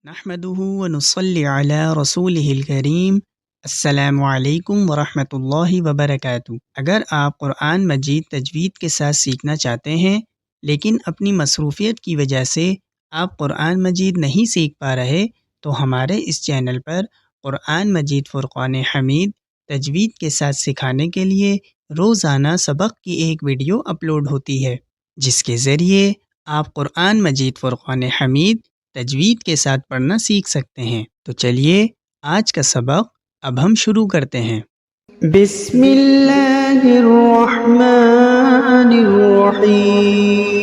نحمده ونصلي علی رسولہ الکریم۔ السلام علیکم ورحمۃ اللہ وبرکاتہ۔ اگر آپ قرآن مجید تجوید کے ساتھ سیکھنا چاہتے ہیں لیکن اپنی مصروفیت کی وجہ سے آپ قرآن مجید نہیں سیکھ پا رہے تو ہمارے اس چینل پر قرآن مجید فرقان حمید تجوید کے ساتھ سکھانے کے لیے روزانہ سبق کی ایک ویڈیو اپلوڈ ہوتی ہے، جس کے ذریعے آپ قرآن مجید فرقان حمید تجوید کے ساتھ پڑھنا سیکھ سکتے ہیں۔ تو چلیے آج کا سبق اب ہم شروع کرتے ہیں۔ بسم اللہ الرحمن الرحیم۔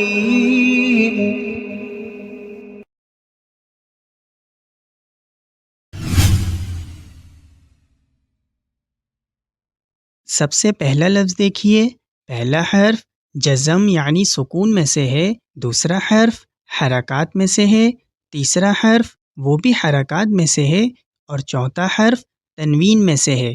سب سے پہلا لفظ دیکھیے، پہلا حرف جزم یعنی سکون میں سے ہے، دوسرا حرف حرکات میں سے ہے، تیسرا حرف وہ بھی حرکات میں سے ہے، اور چوتھا حرف تنوین میں سے ہے۔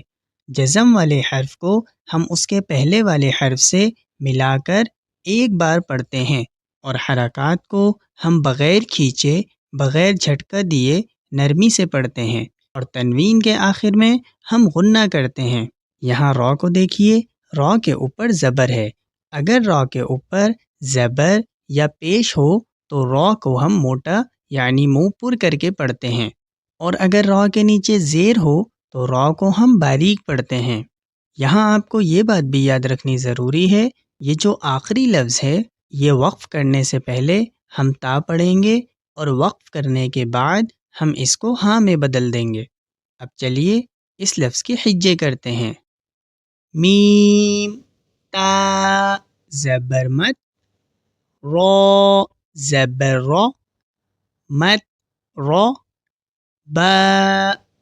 جزم والے حرف کو ہم اس کے پہلے والے حرف سے ملا کر ایک بار پڑھتے ہیں، اور حرکات کو ہم بغیر کھینچے، بغیر جھٹکا دیے نرمی سے پڑھتے ہیں، اور تنوین کے آخر میں ہم غنہ کرتے ہیں۔ یہاں را کو دیکھیے، را کے اوپر زبر ہے، اگر را کے اوپر زبر یا پیش ہو تو را کو ہم موٹا یعنی منہ پر کر کے پڑھتے ہیں، اور اگر را کے نیچے زیر ہو تو را کو ہم باریک پڑھتے ہیں۔ یہاں آپ کو یہ بات بھی یاد رکھنی ضروری ہے، یہ جو آخری لفظ ہے یہ وقف کرنے سے پہلے ہم تا پڑھیں گے، اور وقف کرنے کے بعد ہم اس کو ہاں میں بدل دیں گے۔ اب چلیے اس لفظ کے حجے کرتے ہیں۔ میم تا زبر مت، را زبر را، مت را، با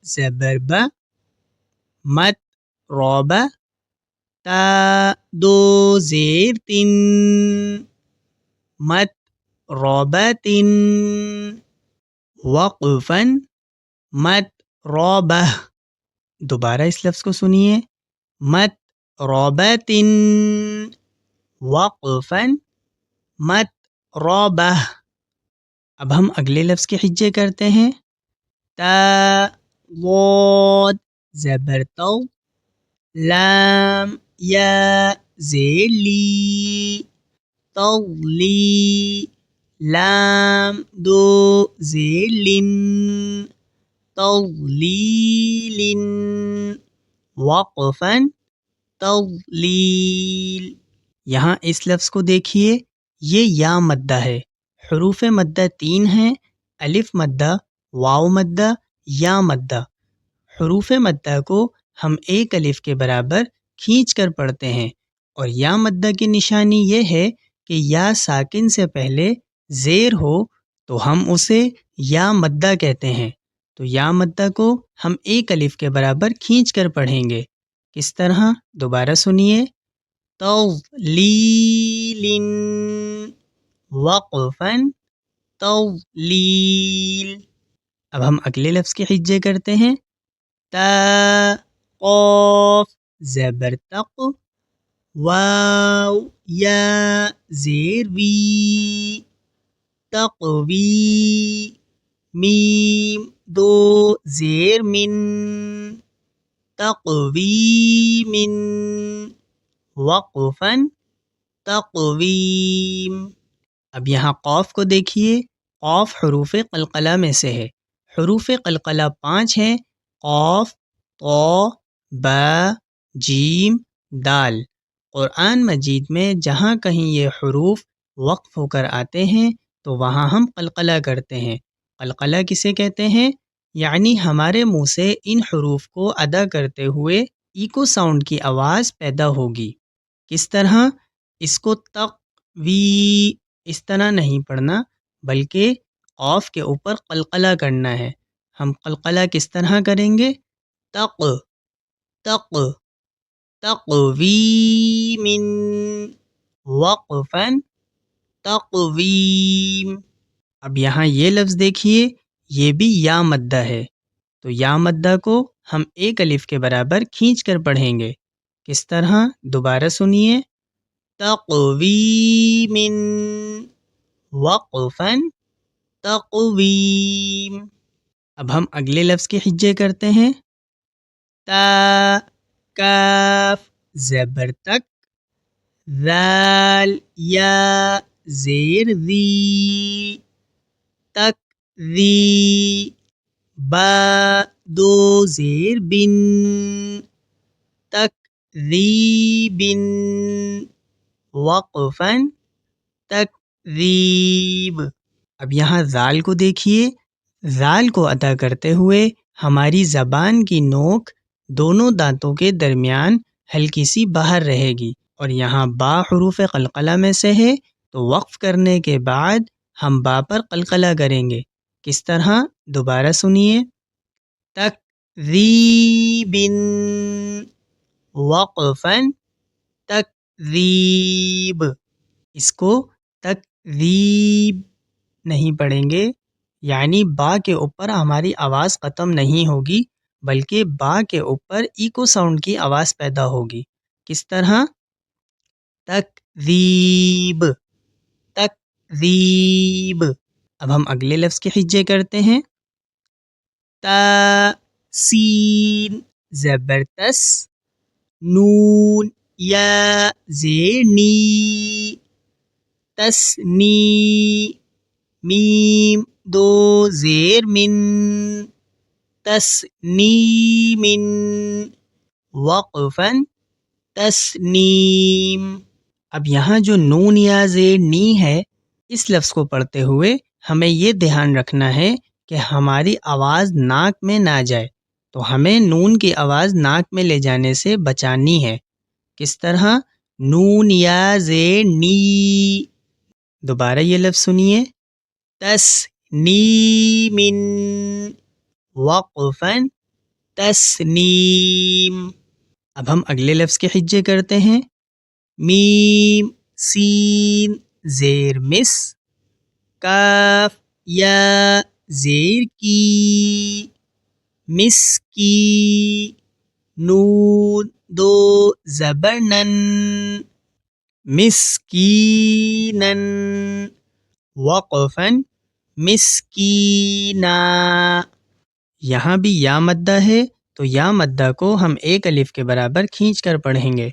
زبر با، مت را با، تا دو زیر تن، مت را با تن، وقفن، مت را بہ۔ دوبارہ اس لفظ کو سنیے، مت را با تن، وقفن، مت را بہ۔ اب ہم اگلے لفظ کے حجے کرتے ہیں۔ تا ضاد زبر تو، لام یا زیر لی، تغلی، لام دو زیر لن، تغلیل، وقفن، تغلیل۔ یہاں اس لفظ کو دیکھیے، یہ یا مدہ ہے۔ حروف مدہ تین ہیں، الف مدہ، واو مدہ، یا مدہ۔ حروف مدہ کو ہم ایک الف کے برابر کھینچ کر پڑھتے ہیں، اور یا مدہ کی نشانی یہ ہے کہ یا ساکن سے پہلے زیر ہو تو ہم اسے یا مدہ کہتے ہیں۔ تو یا مدہ کو ہم ایک الف کے برابر کھینچ کر پڑھیں گے۔ کس طرح؟ دوبارہ سنیے، تغلیل، وقفن، تغلیل۔ اب ہم اگلے لفظ کے حجے کرتے ہیں۔ تا قاف زبر تق، واو یا زیر وی، تقوی، میم دو زیر من، تقویم، وقفن، تقویم۔ اب یہاں قاف کو دیکھیے، قاف حروف قلقلہ میں سے ہے۔ حروف قلقلہ 5 ہیں، قاف، طا، با، جیم، دال۔ قرآن مجید میں جہاں کہیں یہ حروف وقف ہو کر آتے ہیں تو وہاں ہم قلقلہ کرتے ہیں۔ قلقلہ کسے کہتے ہیں؟ یعنی ہمارے منہ سے ان حروف کو ادا کرتے ہوئے ایکو ساؤنڈ کی آواز پیدا ہوگی۔ کس طرح؟ اس کو تق وی اس طرح نہیں پڑھنا، بلکہ قاف کے اوپر قلقلہ کرنا ہے۔ ہم قلقلہ کس طرح کریں گے؟ تق، تق، تقویم، وقفن، تقویم۔ اب یہاں یہ لفظ دیکھیے، یہ بھی یا مدہ ہے، تو یا مدہ کو ہم ایک الف کے برابر کھینچ کر پڑھیں گے۔ کس طرح؟ دوبارہ سنیے، تقویم، وقفن، تقویم۔ اب ہم اگلے لفظ کے حجے کرتے ہیں. تا کاف زبر تک، ذال یا زیر ذی تک ذی، با دو زیر بن تک ذی بن، وقفاً تکذیب. اب یہاں ذال کو دیکھیے. ذال کو ادا کرتے ہوئے ہماری زبان کی نوک دونوں دانتوں کے درمیان ہلکی سی باہر رہے گی، اور یہاں با حروف قلقلہ میں سے ہے، تو وقف کرنے کے بعد ہم با پر قلقلہ کریں گے. کس طرح؟ دوبارہ سنیے. تکذیب وقفاً تکذیب. اس کو تکذیب نہیں پڑھیں گے، یعنی با کے اوپر ہماری آواز ختم نہیں ہوگی، بلکہ با کے اوپر ایکو ساؤنڈ کی آواز پیدا ہوگی. کس طرح؟ تکذیب تکذیب. اب ہم اگلے لفظ کے حجے کرتے ہیں. تا سین زبر تس، نون یا زیر نی تسنی، میم دو زیر من تسنیمن، وقفاً تسنیم. اب یہاں جو نون یا زیر نی ہے، اس لفظ کو پڑھتے ہوئے ہمیں یہ دھیان رکھنا ہے کہ ہماری آواز ناک میں نہ جائے، تو ہمیں نون کی آواز ناک میں لے جانے سے بچانی ہے. کس طرح؟ نون یا زیر نی. دوبارہ یہ لفظ سنیے. تسنیمن، وقفاً تسنیم. اب ہم اگلے لفظ کے حجے کرتے ہیں. میم سین زیر مس، کاف یا زیر کی مس کی، نون دو زبر نن مسکینن، وقفاً مسکینا. یہاں بھی یا مدہ ہے، تو یا مدہ کو ہم ایک الف کے برابر کھینچ کر پڑھیں گے.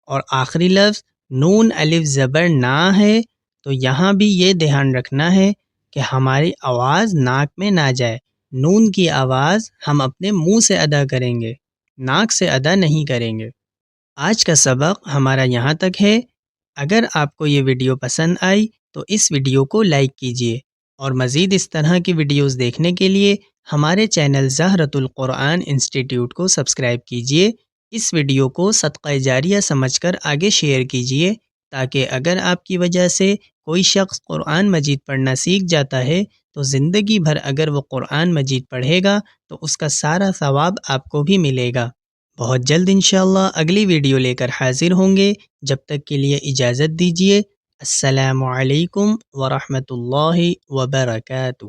اور آخری لفظ نون الف زبر نا ہے، تو یہاں بھی یہ دھیان رکھنا ہے کہ ہماری آواز ناک میں نہ جائے. نون کی آواز ہم اپنے منہ سے ادا کریں گے، ناک سے ادا نہیں کریں گے. آج کا سبق ہمارا یہاں تک ہے. اگر آپ کو یہ ویڈیو پسند آئی تو اس ویڈیو کو لائک کیجیے، اور مزید اس طرح کی ویڈیوز دیکھنے کے لیے ہمارے چینل زہرۃ القرآن انسٹیٹیوٹ کو سبسکرائب کیجیے. اس ویڈیو کو صدقہ جاریہ سمجھ کر آگے شیئر کیجیے، تاکہ اگر آپ کی وجہ سے کوئی شخص قرآن مجید پڑھنا سیکھ جاتا ہے تو زندگی بھر اگر وہ قرآن مجید پڑھے گا تو اس کا سارا ثواب آپ کو بھی ملے گا. بہت جلد انشاءاللہ اگلی ویڈیو لے کر حاضر ہوں گے. جب تک کے لیے اجازت دیجیے. السلام علیکم ورحمۃ اللہ وبرکاتہ.